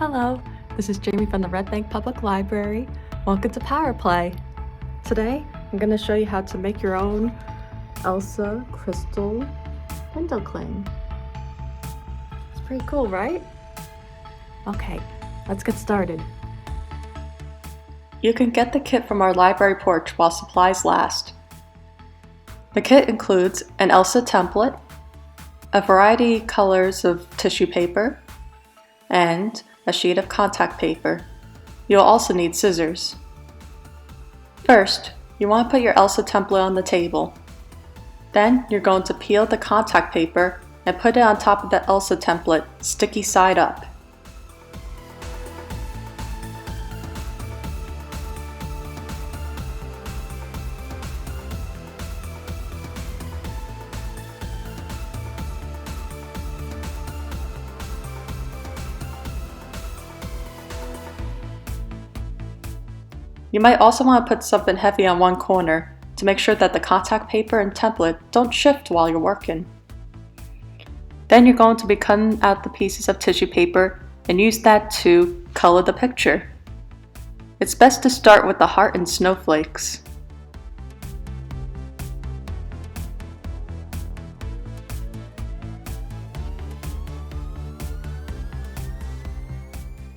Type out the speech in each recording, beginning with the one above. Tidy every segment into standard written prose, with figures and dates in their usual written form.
Hello, this is Jamie from the Red Bank Public Library. Welcome to Power Play. Today, I'm going to show you how to make your own Elsa crystal window cling. It's pretty cool, right? Okay, let's get started. You can get the kit from our library porch while supplies last. The kit includes an Elsa template, a variety of colors of tissue paper, and a sheet of contact paper. You'll also need scissors. First, you want to put your Elsa template on the table. Then you're going to peel the contact paper and put it on top of the Elsa template, sticky side up. You might also want to put something heavy on one corner to make sure that the contact paper and template don't shift while you're working. Then you're going to be cutting out the pieces of tissue paper and use that to color the picture. It's best to start with the heart and snowflakes.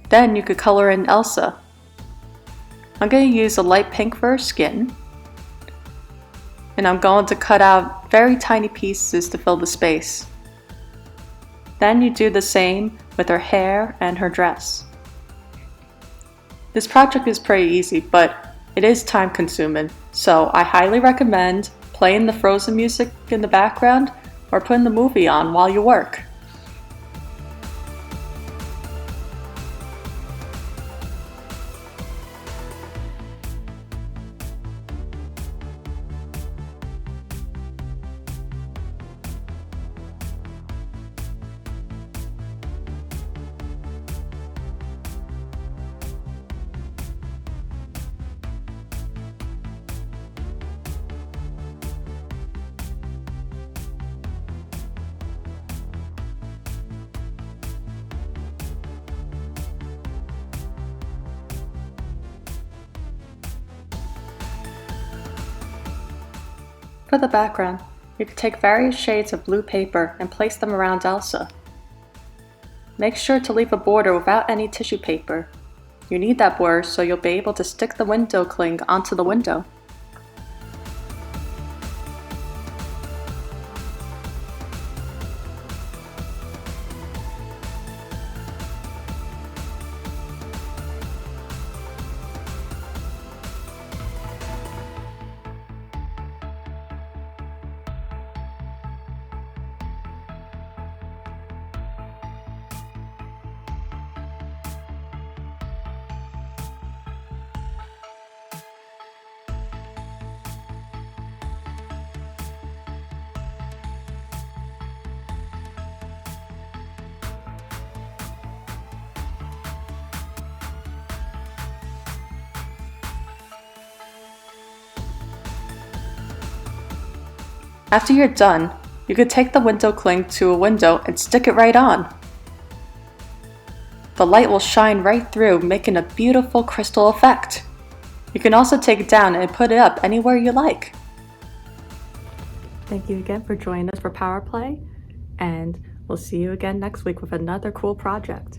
Then you could color in Elsa. I'm going to use a light pink for her skin, and I'm going to cut out very tiny pieces to fill the space. Then you do the same with her hair and her dress. This project is pretty easy, but it is time consuming, so I highly recommend playing the Frozen music in the background or putting the movie on while you work. For the background, you can take various shades of blue paper and place them around Elsa. Make sure to leave a border without any tissue paper. You need that border so you'll be able to stick the window cling onto the window. After you're done, you could take the window cling to a window and stick it right on. The light will shine right through, making a beautiful crystal effect. You can also take it down and put it up anywhere you like. Thank you again for joining us for Power Play, and we'll see you again next week with another cool project.